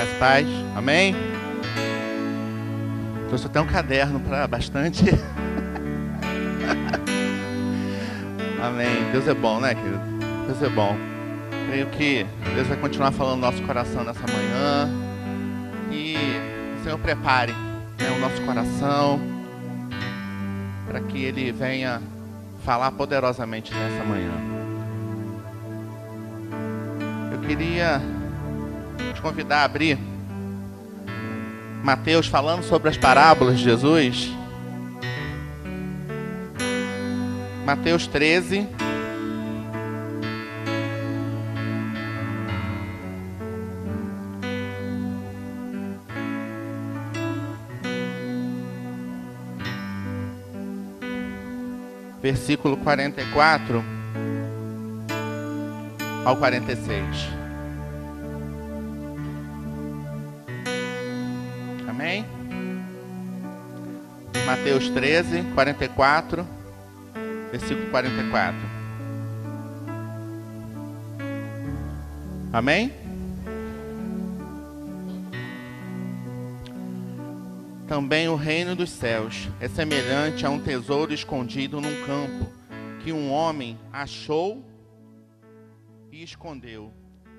Graças a paz. Amém? Trouxe até um caderno para bastante. Amém. Deus é bom, né, querido? Deus é bom. Creio que Deus vai continuar falando no nosso coração nessa manhã. E o Senhor prepare, né, o nosso coração para que Ele venha falar poderosamente nessa manhã. Eu queria te convidar a abrir Mateus falando sobre as parábolas de Jesus. Mateus 13. Versículo 44 ao 46. Amém? Mateus 13, 44, versículo 44. Amém? Também o reino dos céus é semelhante a um tesouro escondido num campo, que um homem achou e escondeu.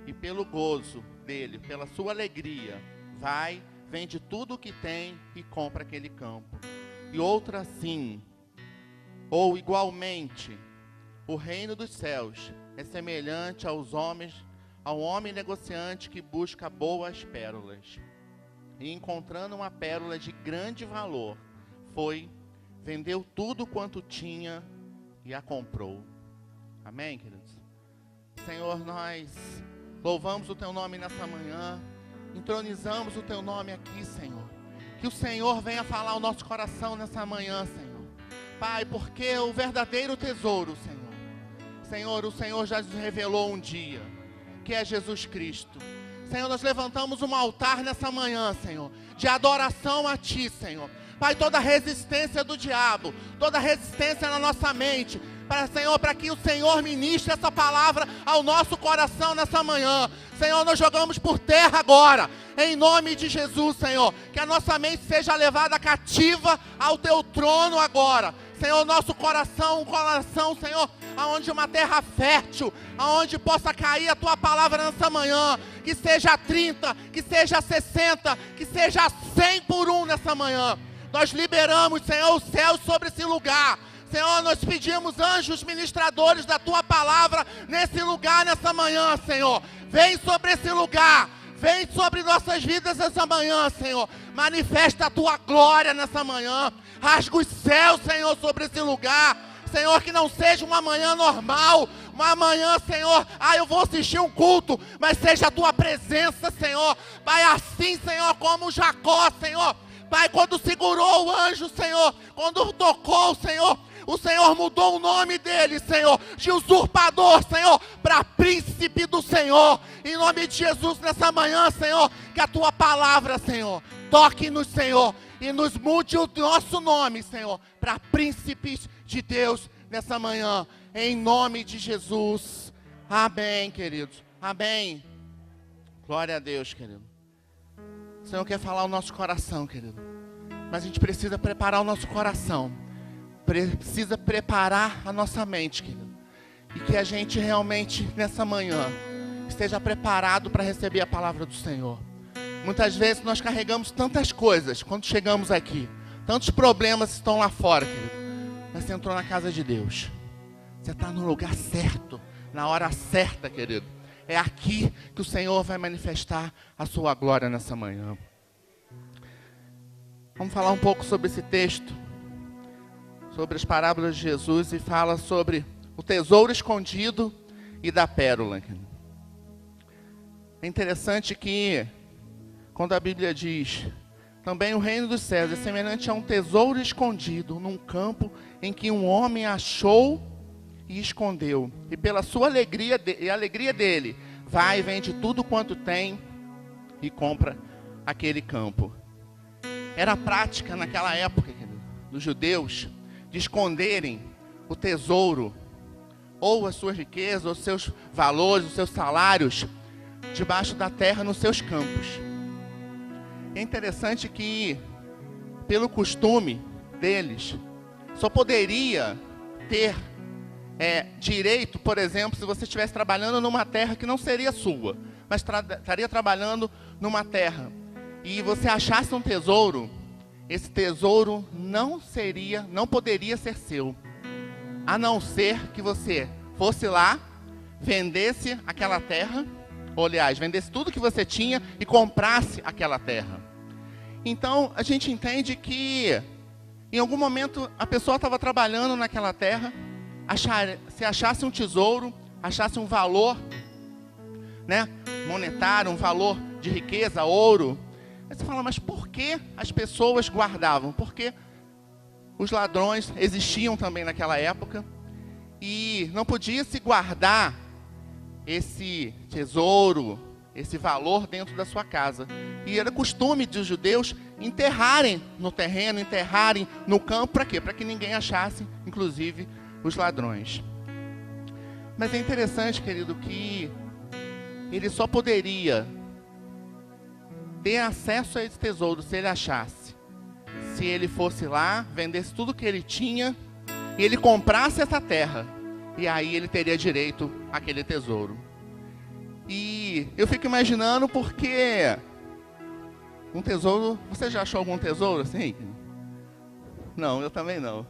E pelo gozo dele, pela sua alegria, vai, vende tudo o que tem e compra aquele campo. E outra assim, ou igualmente, o reino dos céus é semelhante ao homem negociante que busca boas pérolas. E encontrando uma pérola de grande valor, vendeu tudo quanto tinha e a comprou. Amém, queridos? Senhor, nós louvamos o Teu nome nessa manhã, entronizamos o Teu nome aqui, Senhor. Que o Senhor venha falar ao nosso coração nessa manhã, Senhor. Pai, porque o verdadeiro tesouro, Senhor, o Senhor já nos revelou um dia, que é Jesus Cristo. Senhor, nós levantamos um altar nessa manhã, Senhor, de adoração a Ti, Senhor. Pai, toda resistência do diabo, toda resistência na nossa mente, Senhor, para que o Senhor ministre essa palavra ao nosso coração nessa manhã. Senhor, nós jogamos por terra agora, em nome de Jesus, Senhor. Que a nossa mente seja levada cativa ao Teu trono agora. Senhor, nosso coração, um coração, Senhor, aonde uma terra fértil, aonde possa cair a Tua palavra nessa manhã. Que seja 30, que seja 60, que seja 100 por 1 nessa manhã. Nós liberamos, Senhor, os céus sobre esse lugar. Senhor, nós pedimos anjos ministradores da Tua palavra nesse lugar, nessa manhã, Senhor. Vem sobre esse lugar, vem sobre nossas vidas nessa manhã, Senhor. Manifesta a Tua glória nessa manhã. Rasga os céus, Senhor, sobre esse lugar. Senhor, que não seja uma manhã normal, uma manhã, Senhor, eu vou assistir um culto, mas seja a Tua presença, Senhor. Pai, assim, Senhor, como Jacó, Senhor. Pai, quando segurou o anjo, Senhor, quando tocou, Senhor, o Senhor mudou o nome dele, Senhor, de usurpador, Senhor, para príncipe do Senhor. Em nome de Jesus, nessa manhã, Senhor, que a Tua palavra, Senhor, toque-nos, Senhor, e nos mude o nosso nome, Senhor, para príncipes de Deus nessa manhã. Em nome de Jesus. Amém, queridos. Amém. Glória a Deus, querido. O Senhor quer falar o nosso coração, querido. Mas a gente precisa preparar o nosso coração. Precisa preparar a nossa mente, querido. E que a gente realmente, nessa manhã, esteja preparado para receber a palavra do Senhor. Muitas vezes nós carregamos tantas coisas quando chegamos aqui. Tantos problemas estão lá fora, querido. Mas você entrou na casa de Deus. Você está no lugar certo, na hora certa, querido. É aqui que o Senhor vai manifestar a sua glória nessa manhã. Vamos falar um pouco sobre esse texto, sobre as parábolas de Jesus, e fala sobre o tesouro escondido e da pérola. É interessante que, quando a Bíblia diz, também o reino dos céus é semelhante a um tesouro escondido num campo em que um homem achou e escondeu. E pela sua alegria, e a alegria dele, vai e vende tudo quanto tem e compra aquele campo. Era a prática naquela época, querido, dos judeus, de esconderem o tesouro, ou as suas riquezas, ou os seus valores, os seus salários, debaixo da terra, nos seus campos. É interessante que, pelo costume deles, só poderia ter direito, por exemplo, se você estivesse trabalhando numa terra que não seria sua, mas estaria trabalhando numa terra, e você achasse um tesouro, esse tesouro não poderia ser seu, a não ser que você fosse lá, vendesse aquela terra, ou aliás, vendesse tudo que você tinha e comprasse aquela terra. Então, a gente entende que, em algum momento, a pessoa estava trabalhando naquela terra, se achasse um tesouro, achasse um valor, né, monetário, um valor de riqueza, ouro. Aí você fala, mas por que as pessoas guardavam? Porque os ladrões existiam também naquela época e não podia se guardar esse tesouro, esse valor dentro da sua casa. E era costume dos judeus enterrarem no terreno, enterrarem no campo. Para quê? Para que ninguém achasse, inclusive os ladrões. Mas é interessante, querido, que ele só poderia ter acesso a esse tesouro se ele achasse. Se ele fosse lá, vendesse tudo que ele tinha e ele comprasse essa terra. E aí ele teria direito àquele tesouro. E eu fico imaginando porque um tesouro... Você já achou algum tesouro assim? Não, eu também não.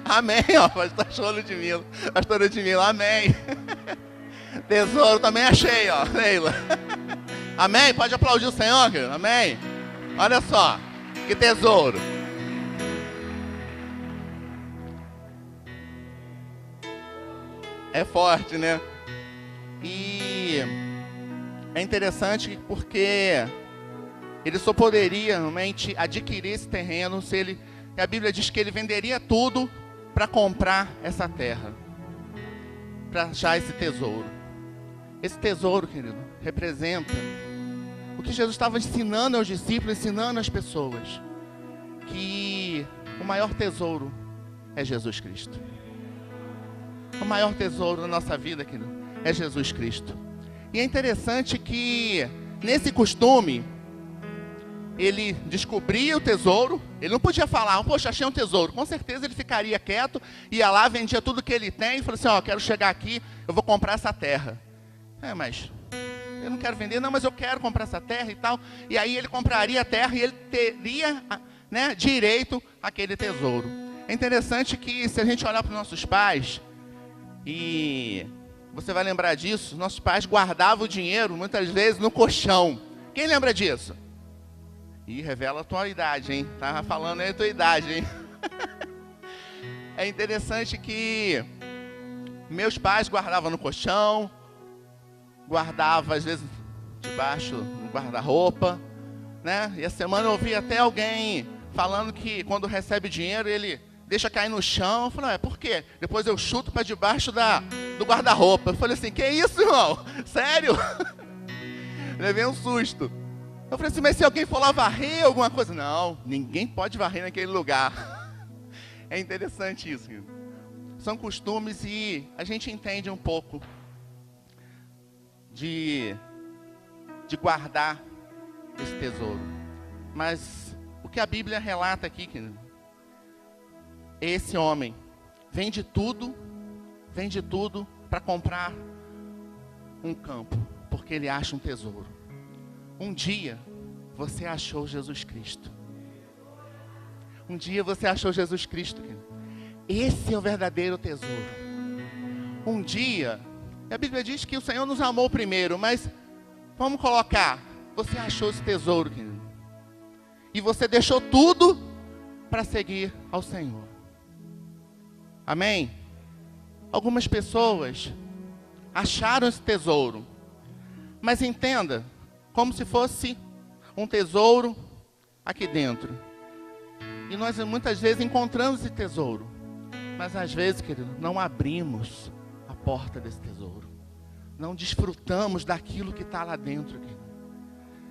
Amém, ó, pastor Ludmila. Pastor Ludmila, amém. Tesouro também achei, ó, Leila. Amém? Pode aplaudir o Senhor, querido? Amém? Olha só, que tesouro. É forte, né? E é interessante porque ele só poderia realmente adquirir esse terreno se ele... A Bíblia diz que ele venderia tudo para comprar essa terra, para achar esse tesouro. Esse tesouro, querido, representa o que Jesus estava ensinando aos discípulos, ensinando às pessoas, que o maior tesouro é Jesus Cristo. O maior tesouro da nossa vida, querido, é Jesus Cristo. E é interessante que, nesse costume, ele descobria o tesouro. Ele não podia falar, poxa, achei um tesouro. Com certeza ele ficaria quieto, ia lá, vendia tudo que ele tem e falou assim, ó, quero chegar aqui, eu vou comprar essa terra. Mas eu não quero vender, não, mas eu quero comprar essa terra e tal. E aí ele compraria a terra e ele teria, né, direito àquele tesouro. É interessante que, se a gente olhar para os nossos pais, e você vai lembrar disso, nossos pais guardavam o dinheiro, muitas vezes, no colchão. Quem lembra disso? Ih, revela a tua idade, hein? Tava falando aí a tua idade, hein? É interessante que meus pais guardavam no colchão, guardavam, às vezes, debaixo do guarda-roupa, né? E a semana eu ouvi até alguém falando que quando recebe dinheiro, ele deixa cair no chão. Eu falei, por quê? Depois eu chuto para debaixo do guarda-roupa. Eu falei assim, que isso, irmão? Sério? Levei um susto. Eu falei assim, mas se alguém for lá varrer alguma coisa? Não, ninguém pode varrer naquele lugar. É interessante isso. São costumes e a gente entende um pouco de guardar esse tesouro. Mas o que a Bíblia relata aqui, querido, esse homem vende tudo para comprar um campo, porque ele acha um tesouro. Um dia você achou Jesus Cristo. Um dia você achou Jesus Cristo, querido. Esse é o verdadeiro tesouro. Um dia, a Bíblia diz que o Senhor nos amou primeiro, mas vamos colocar, você achou esse tesouro, querido. E você deixou tudo para seguir ao Senhor. Amém? Algumas pessoas acharam esse tesouro, mas entenda, como se fosse um tesouro aqui dentro. E nós muitas vezes encontramos esse tesouro, mas às vezes, querido, não abrimos a porta desse tesouro. Não desfrutamos daquilo que está lá dentro, querido.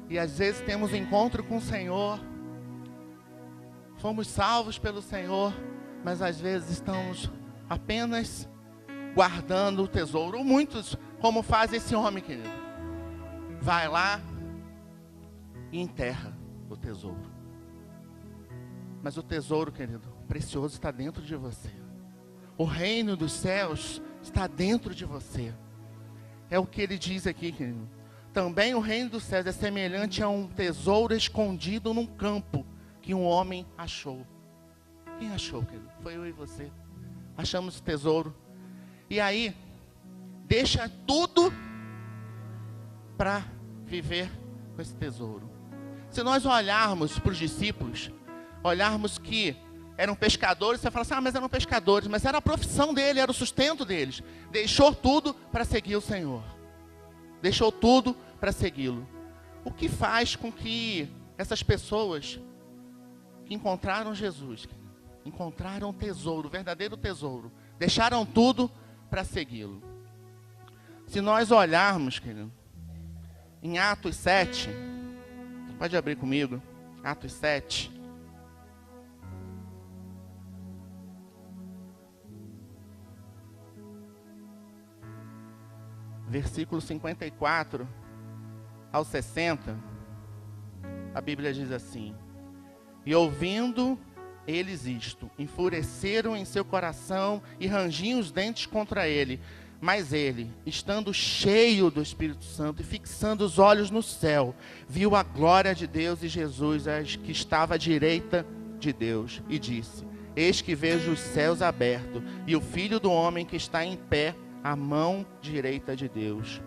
E às vezes temos encontro com o Senhor, fomos salvos pelo Senhor, mas às vezes estamos apenas guardando o tesouro. Ou muitos, como faz esse homem, querido. Vai lá, e enterra o tesouro. Mas o tesouro, querido, precioso está dentro de você. O reino dos céus está dentro de você. É o que ele diz aqui, querido. Também o reino dos céus é semelhante a um tesouro escondido num campo que um homem achou. Quem achou, querido? Foi eu e você. Achamos o tesouro. E aí, deixa tudo para viver com esse tesouro. Se nós olharmos para os discípulos, olharmos que eram pescadores, você fala assim, mas eram pescadores, mas era a profissão dele, era o sustento deles. Deixou tudo para seguir o Senhor. Deixou tudo para segui-lo. O que faz com que essas pessoas que encontraram Jesus, encontraram o tesouro, o verdadeiro tesouro, deixaram tudo para segui-lo? Se nós olharmos, querido, em Atos 7, pode abrir comigo, Atos 7. Versículo 54 ao 60, a Bíblia diz assim: e ouvindo eles isto, enfureceram em seu coração e rangiam os dentes contra ele. Mas ele, estando cheio do Espírito Santo e fixando os olhos no céu, viu a glória de Deus e Jesus, que estava à direita de Deus, e disse: eis que vejo os céus abertos e o Filho do homem que está em pé à mão direita de Deus.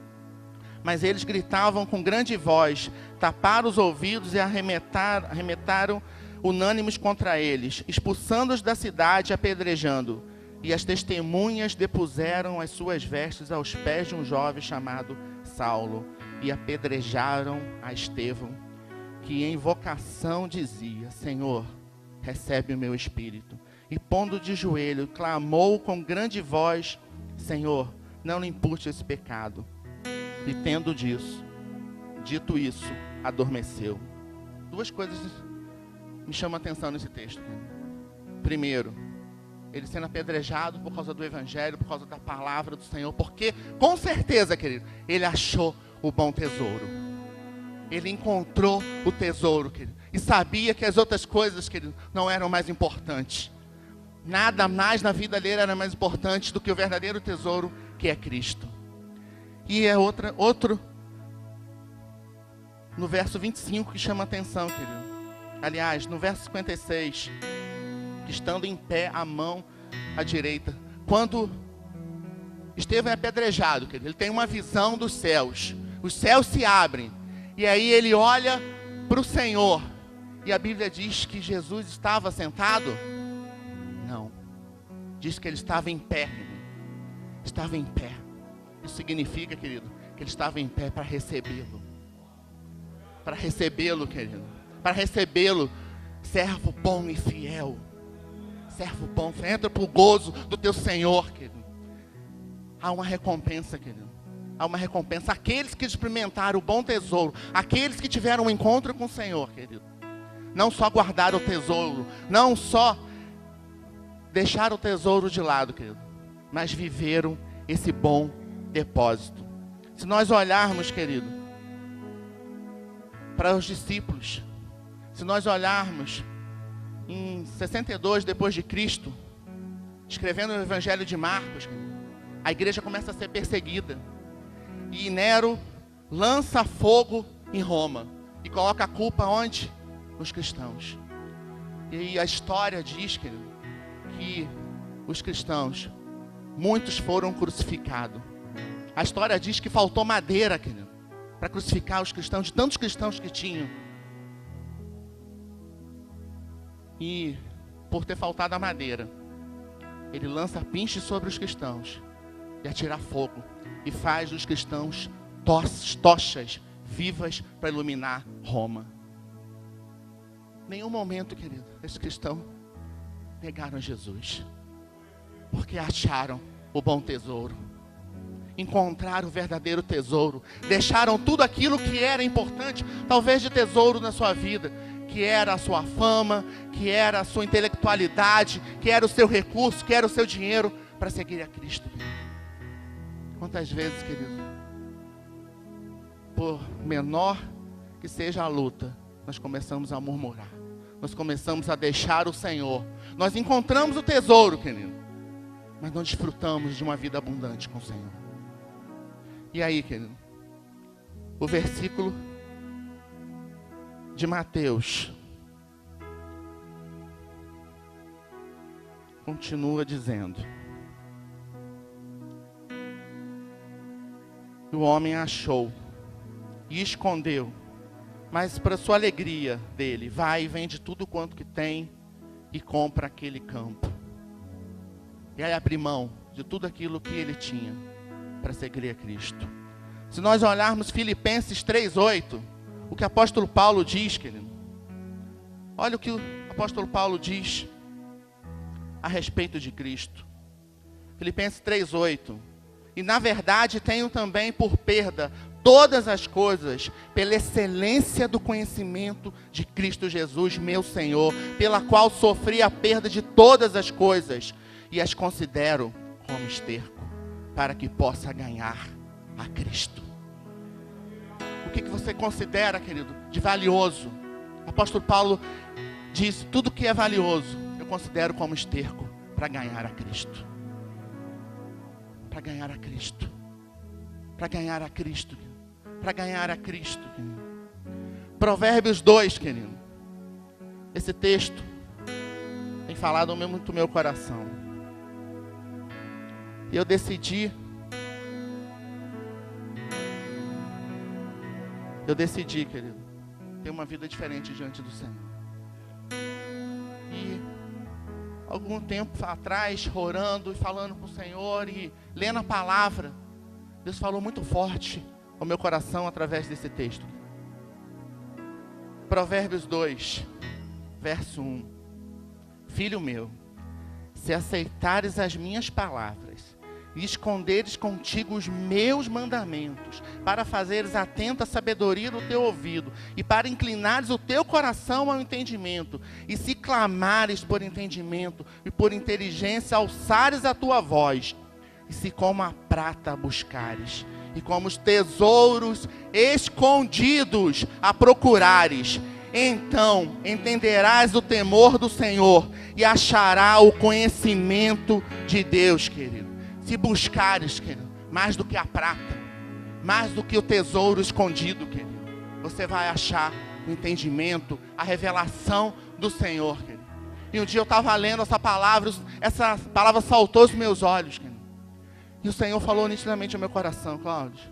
Mas eles gritavam com grande voz, taparam os ouvidos e arremetaram unânimes contra eles, expulsando-os da cidade, apedrejando. E as testemunhas depuseram as suas vestes aos pés de um jovem chamado Saulo, e apedrejaram a Estevão, que em vocação dizia: Senhor, recebe o meu espírito. E pondo de joelho, clamou com grande voz: Senhor, não lhe impute esse pecado. E tendo dito isso, adormeceu. Duas coisas me chamam a atenção nesse texto. Primeiro, ele sendo apedrejado por causa do Evangelho, por causa da palavra do Senhor, porque, com certeza, querido, ele achou o bom tesouro. Ele encontrou o tesouro, querido, e sabia que as outras coisas, querido, não eram mais importantes. Nada mais na vida dele era mais importante do que o verdadeiro tesouro, que é Cristo. E é outro, no verso 25, que chama a atenção, querido. Aliás, no verso 56, que estando em pé, a mão à direita. Quando Estevão é apedrejado, querido, ele tem uma visão dos céus. Os céus se abrem. E aí ele olha para o Senhor. E a Bíblia diz que Jesus estava sentado? Não. Diz que ele estava em pé. Estava em pé. Isso significa, querido, que ele estava em pé para recebê-lo. Para recebê-lo, querido. Para recebê-lo, servo bom e fiel. Servo bom, entra para o gozo do teu Senhor, querido. Há uma recompensa, querido. Há uma recompensa. Aqueles que experimentaram o bom tesouro, aqueles que tiveram um encontro com o Senhor, querido. Não só guardaram o tesouro, não só deixaram o tesouro de lado, querido, mas viveram esse bom depósito. Se nós olharmos, querido, para os discípulos, se nós olharmos em 62 depois de Cristo, escrevendo o Evangelho de Marcos, a igreja começa a ser perseguida. E Nero lança fogo em Roma e coloca a culpa onde? Nos cristãos. E a história diz, querido, que os cristãos, muitos foram crucificados. A história diz que faltou madeira, querido, para crucificar os cristãos, de tantos cristãos que tinham. E por ter faltado a madeira, ele lança pinches sobre os cristãos e atira fogo e faz dos cristãos tochas vivas para iluminar Roma. Nenhum momento, querido, esses cristãos negaram Jesus, porque acharam o bom tesouro, encontraram o verdadeiro tesouro, deixaram tudo aquilo que era importante, talvez de tesouro na sua vida, que era a sua fama, que era a sua intelectualidade, que era o seu recurso, que era o seu dinheiro, para seguir a Cristo. Quantas vezes, querido, por menor que seja a luta, nós começamos a murmurar. Nós começamos a deixar o Senhor. Nós encontramos o tesouro, querido, mas não desfrutamos de uma vida abundante com o Senhor. E aí, querido, o versículo de Mateus continua dizendo: o homem achou e escondeu, mas para sua alegria dele, vai e vende tudo quanto que tem e compra aquele campo. E aí abre mão de tudo aquilo que ele tinha para seguir a Cristo. Se nós olharmos Filipenses 3:8, o que o apóstolo Paulo diz, querido, olha o que o apóstolo Paulo diz a respeito de Cristo. Filipenses 3:8: e na verdade tenho também por perda todas as coisas, pela excelência do conhecimento de Cristo Jesus, meu Senhor, pela qual sofri a perda de todas as coisas, e as considero como esterco, para que possa ganhar a Cristo. O que você considera, querido, de valioso? O apóstolo Paulo diz: tudo que é valioso, eu considero como esterco, para ganhar a Cristo. Para ganhar a Cristo. Para ganhar a Cristo. Para ganhar a Cristo, querido. Provérbios 2, querido. Esse texto tem falado muito no meu coração. E eu decidi, querido, ter uma vida diferente diante do Senhor. E algum tempo atrás, orando e falando com o Senhor e lendo a palavra, Deus falou muito forte ao meu coração através desse texto. Provérbios 2, verso 1. Filho meu, se aceitares as minhas palavras e esconderes contigo os meus mandamentos, para fazeres atenta a sabedoria do teu ouvido, e para inclinares o teu coração ao entendimento, e se clamares por entendimento e por inteligência alçares a tua voz, e se como a prata buscares, e como os tesouros escondidos a procurares, então entenderás o temor do Senhor, e achará o conhecimento de Deus, querido. Se buscares, querido, mais do que a prata, mais do que o tesouro escondido, querido, você vai achar o entendimento, a revelação do Senhor, querido. E um dia eu estava lendo essa palavra saltou aos meus olhos, querido. E o Senhor falou nitidamente ao meu coração: Cláudio,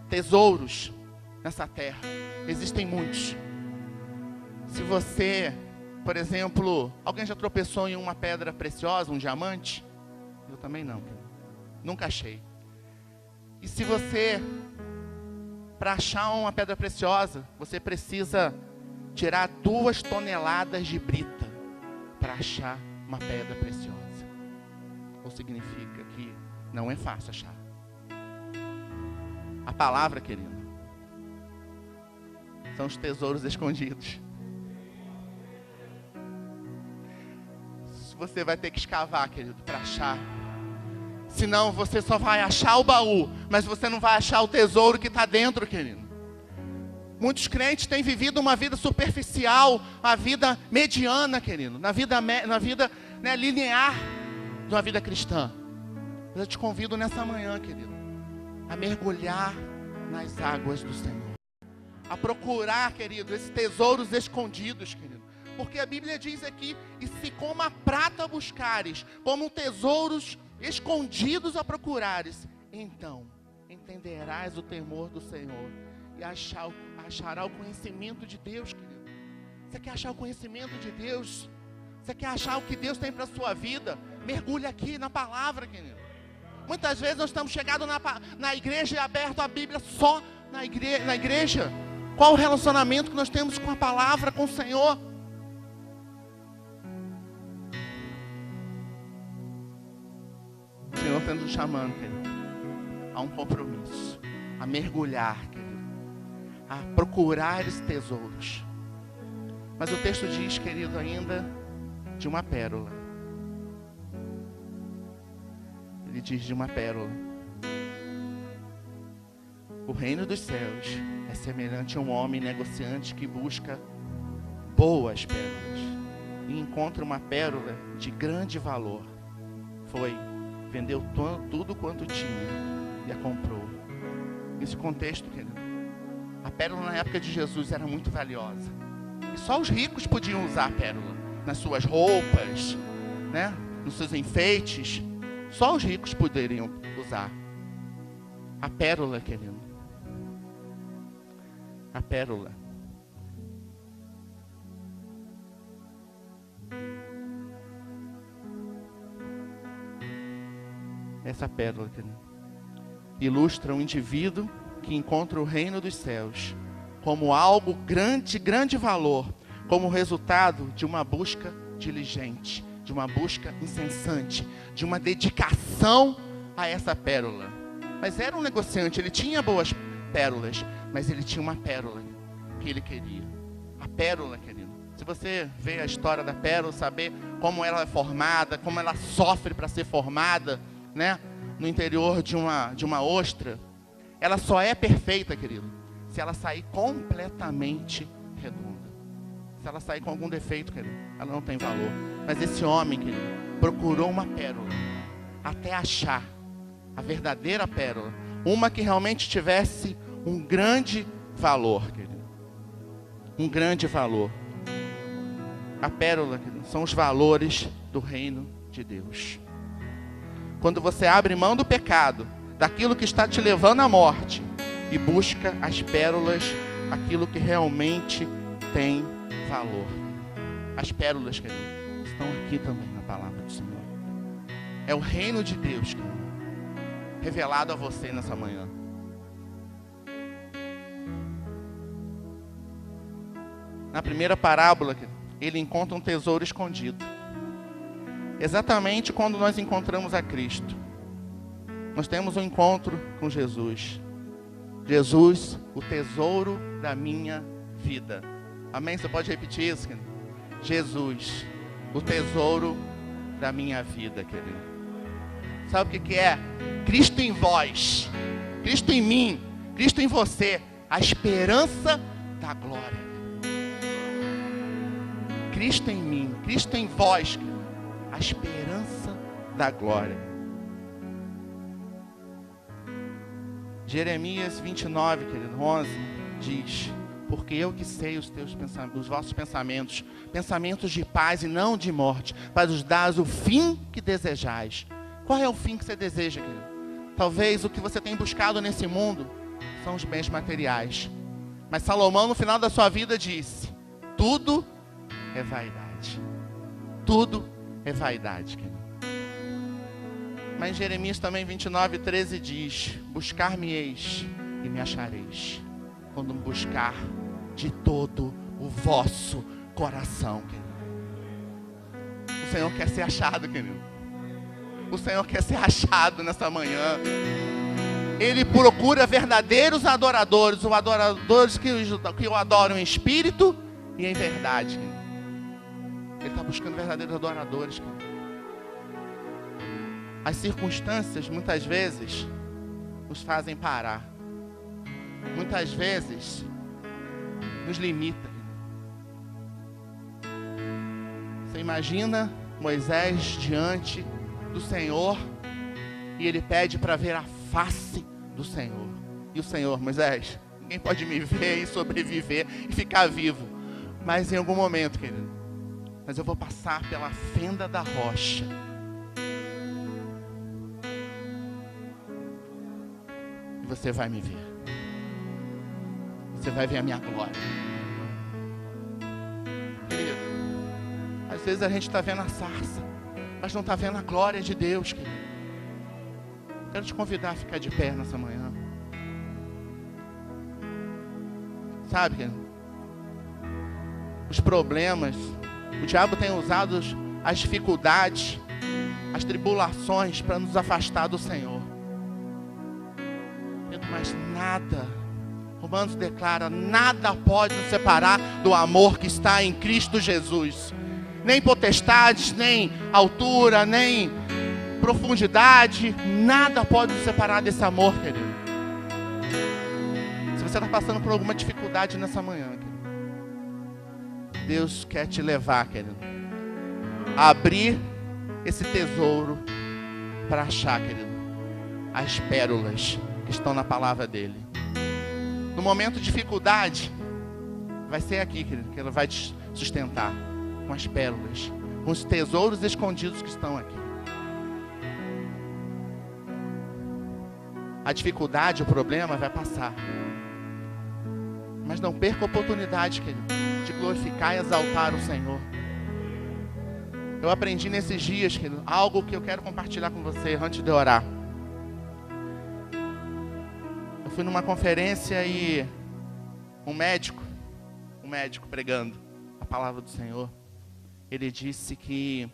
tesouros nessa terra, existem muitos. Se você, por exemplo, alguém já tropeçou em uma pedra preciosa, um diamante? Eu também não, querido. Nunca achei. E se você, para achar uma pedra preciosa, você precisa tirar 2 toneladas de brita para achar uma pedra preciosa. Ou significa que não é fácil achar. A palavra, querido, são os tesouros escondidos. Você vai ter que escavar, querido, para achar. Senão você só vai achar o baú, mas você não vai achar o tesouro que está dentro, querido. Muitos crentes têm vivido uma vida superficial, uma vida mediana, querido, na vida né, linear de uma vida cristã. Eu te convido nessa manhã, querido, a mergulhar nas águas do Senhor, a procurar, querido, esses tesouros escondidos, querido. Porque a Bíblia diz aqui: e se como a prata buscares, como tesouros escondidos a procurares, então entenderás o temor do Senhor e achará o conhecimento de Deus, querido. Você quer achar o conhecimento de Deus? Você quer achar o que Deus tem para a sua vida? Mergulhe aqui na palavra, querido. Muitas vezes nós estamos chegados na igreja e aberto a Bíblia só na igreja. Qual o relacionamento que nós temos com a palavra, com o Senhor? O Senhor está nos chamando, querido, a um compromisso, a mergulhar, querido, a procurar esses tesouros. Mas o texto diz, querido, ainda de uma pérola. Ele diz de uma pérola. O reino dos céus é semelhante a um homem negociante que busca boas pérolas e encontra uma pérola de grande valor. Vendeu tudo quanto tinha e a comprou. Nesse contexto, querido, a pérola na época de Jesus era muito valiosa. E só os ricos podiam usar a pérola nas suas roupas, né? Nos seus enfeites. Só os ricos poderiam usar. A pérola, querido. A pérola. Essa pérola, querido, ilustra um indivíduo que encontra o reino dos céus como algo grande, grande valor, como resultado de uma busca diligente, de uma busca incessante, de uma dedicação a essa pérola. Mas era um negociante, ele tinha boas pérolas, mas ele tinha uma pérola que ele queria. A pérola, querido. Se você vê a história da pérola, saber como ela é formada, como ela sofre para ser formada, né? No interior de uma ostra, ela só é perfeita, querido, se ela sair completamente redonda. Se ela sair com algum defeito, querido, ela não tem valor. Mas esse homem, querido, procurou uma pérola até achar a verdadeira pérola, uma que realmente tivesse um grande valor, querido. Um grande valor. A pérola, querido, são os valores do reino de Deus. Quando você abre mão do pecado, daquilo que está te levando à morte, e busca as pérolas, aquilo que realmente tem valor. As pérolas, querido, estão aqui também na palavra do Senhor. É o reino de Deus, querido, revelado a você nessa manhã. Na primeira parábola, ele encontra um tesouro escondido. Exatamente quando nós encontramos a Cristo, nós temos um encontro com Jesus. Jesus, o tesouro da minha vida. Amém? Você pode repetir isso, querido? Jesus, o tesouro da minha vida, querido. Sabe o que é? Cristo em vós, Cristo em mim, Cristo em você, a esperança da glória. Cristo em mim, Cristo em vós, querido, a esperança da glória. Jeremias 29, querido, 11, diz: porque eu que sei os teus pensamentos, os vossos pensamentos, pensamentos de paz e não de morte, para os dar o fim que desejais. Qual é o fim que você deseja, querido? Talvez o que você tem buscado nesse mundo são os bens materiais. Mas Salomão, no final da sua vida, disse: tudo é vaidade. Tudo é vaidade, querido. Mas Jeremias também 29, 13 diz: buscar-me-eis e me achareis, quando me buscar de todo o vosso coração, querido. O Senhor quer ser achado, querido. O Senhor quer ser achado nessa manhã. Ele procura verdadeiros adoradores, os adoradores que o adoram em espírito e em verdade, querido. Ele está buscando verdadeiros adoradores, querido. As circunstâncias, muitas vezes, nos fazem parar. Muitas vezes, nos limita. Você imagina Moisés diante do Senhor e ele pede para ver a face do Senhor. E o Senhor: Moisés, ninguém pode me ver e sobreviver e ficar vivo. Mas em algum momento, querido, mas eu vou passar pela fenda da rocha. E você vai me ver. Você vai ver a minha glória. Querido, às vezes a gente está vendo a sarça, mas não está vendo a glória de Deus, querido. Quero te convidar a ficar de pé nessa manhã. Sabe, querido? Os problemas, o diabo tem usado as dificuldades, as tribulações para nos afastar do Senhor. Mas nada, Romanos declara, nada pode nos separar do amor que está em Cristo Jesus. Nem potestades, nem altura, nem profundidade, nada pode nos separar desse amor, querido. você está passando por alguma dificuldade nessa manhã, querido, Deus quer te levar, querido, a abrir esse tesouro para achar, querido, as pérolas que estão na palavra dele. No momento de dificuldade, vai ser aqui, querido, que ele vai te sustentar com as pérolas, com os tesouros escondidos que estão aqui. A dificuldade, o problema vai passar. Mas não perca a oportunidade, querido, de glorificar e exaltar o Senhor. Eu aprendi nesses dias, querido, algo que eu quero compartilhar com você antes de orar. Eu fui numa conferência e um médico pregando a palavra do Senhor, ele disse que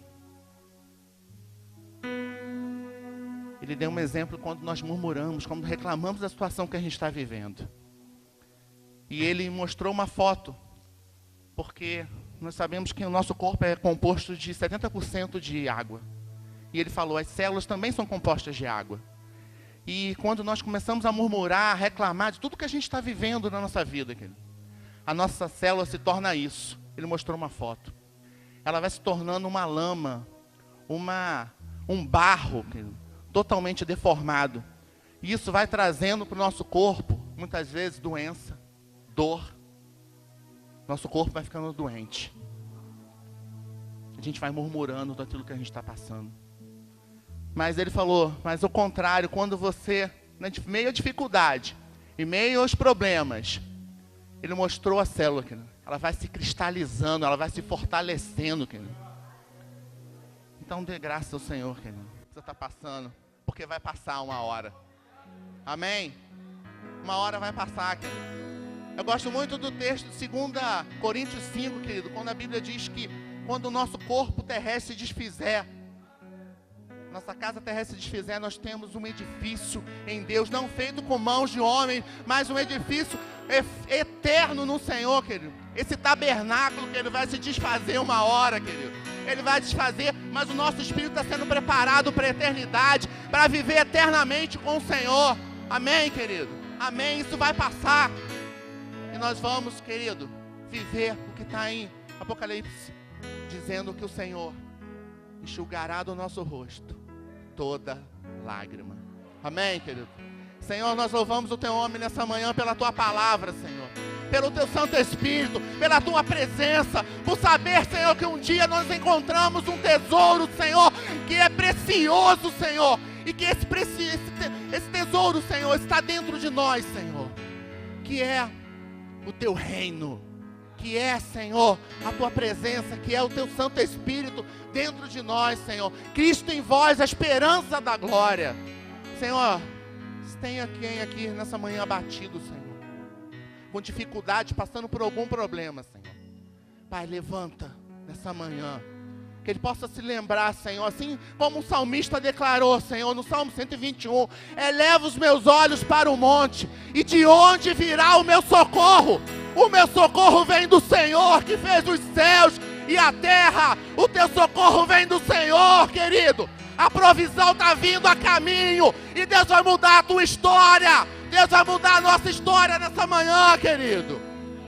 ele deu um exemplo quando nós murmuramos, quando reclamamos da situação que a gente está vivendo. E ele mostrou uma foto, porque nós sabemos que o nosso corpo é composto de 70% de água. E ele falou, as células também são compostas de água. E quando nós começamos a murmurar, a reclamar de tudo que a gente está vivendo na nossa vida, querido, a nossa célula se torna isso. Ele mostrou uma foto. Ela vai se tornando uma lama, um barro, querido, totalmente deformado. E isso vai trazendo para o nosso corpo, muitas vezes, doença, dor. Nosso corpo vai ficando doente. A gente vai murmurando daquilo que a gente está passando. Mas ele falou, mas o contrário, quando você, meio à dificuldade, e meio aos problemas, ele mostrou a célula, querido. Ela vai se cristalizando, ela vai se fortalecendo, querido. Então dê graça ao Senhor, querido. Você está passando, porque vai passar uma hora. Amém? Uma hora vai passar, querido. Eu gosto muito do texto de 2 Coríntios 5, querido, quando a Bíblia diz que quando o nosso corpo terrestre se desfizer, nossa casa terrestre se desfizer, nós temos um edifício em Deus, não feito com mãos de homem, mas um edifício eterno no Senhor, querido. Esse tabernáculo que ele vai se desfazer uma hora, querido. Ele vai desfazer, mas o nosso espírito está sendo preparado para a eternidade, para viver eternamente com o Senhor. Amém, querido? Amém, isso vai passar. E nós vamos, querido, viver o que está em Apocalipse, dizendo que o Senhor enxugará do nosso rosto toda lágrima. Amém, querido? Senhor, nós louvamos o Teu nome nessa manhã pela Tua palavra, Senhor. Pelo Teu Santo Espírito, pela Tua presença, por saber, Senhor, que um dia nós encontramos um tesouro, Senhor, que é precioso, Senhor. E que esse tesouro, Senhor, está dentro de nós, Senhor. Que é o Teu reino, que é, Senhor, a Tua presença, que é o Teu Santo Espírito dentro de nós, Senhor. Cristo em vós, a esperança da glória. Senhor, se tem alguém aqui nessa manhã abatido, Senhor, com dificuldade, passando por algum problema, Senhor, Pai, levanta nessa manhã, que ele possa se lembrar, Senhor, assim como o salmista declarou, Senhor, no Salmo 121, eleva os meus olhos para o monte, e de onde virá o meu socorro? O meu socorro vem do Senhor, que fez os céus e a terra. O teu socorro vem do Senhor, querido. A provisão está vindo a caminho, e Deus vai mudar a tua história. Deus vai mudar a nossa história nessa manhã, querido.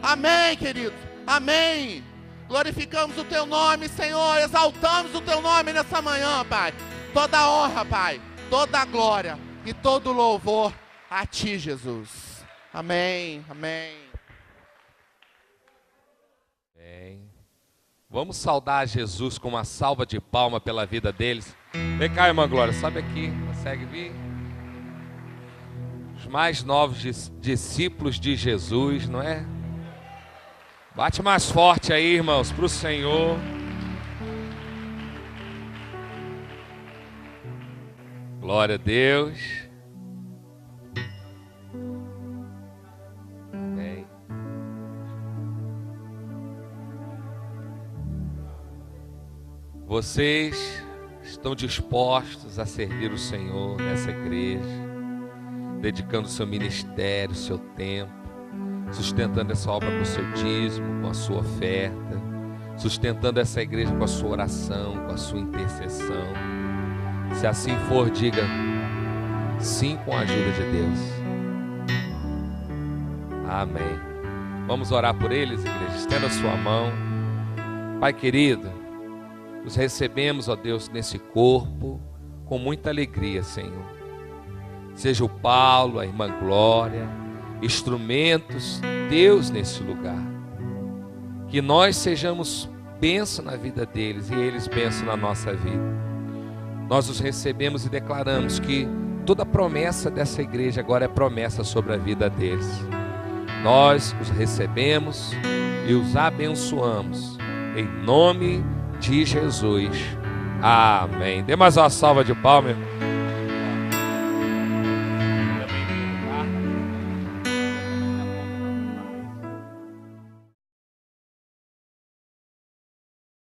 Amém, querido. Amém. Glorificamos o Teu nome, Senhor. Exaltamos o Teu nome nessa manhã, Pai. Toda a honra, Pai. Toda a glória e todo o louvor a Ti, Jesus. Amém. Amém. Bem, vamos saudar Jesus com uma salva de palma pela vida deles. Vem cá, irmã Glória, sobe aqui, consegue vir? Os mais novos discípulos de Jesus, não é? Bate mais forte aí, irmãos, para o Senhor. Glória a Deus. Bem. Vocês estão dispostos a servir o Senhor nessa igreja, dedicando o seu ministério, o seu tempo, sustentando essa obra com o seu dízimo, com a sua oferta, sustentando essa igreja com a sua oração, com a sua intercessão. Se assim for, diga sim com a ajuda de Deus. Amém. Vamos orar por eles, igreja. Estenda a sua mão. Pai querido, os recebemos, ó Deus, nesse corpo com muita alegria, Senhor. Seja o Paulo, a irmã Glória, instrumentos, Deus, nesse lugar. Que nós sejamos bênção na vida deles e eles bênção na nossa vida. Nós os recebemos e declaramos que toda promessa dessa igreja agora é promessa sobre a vida deles. Nós os recebemos e os abençoamos. Em nome de Jesus. Amém. Dê mais uma salva de palmas.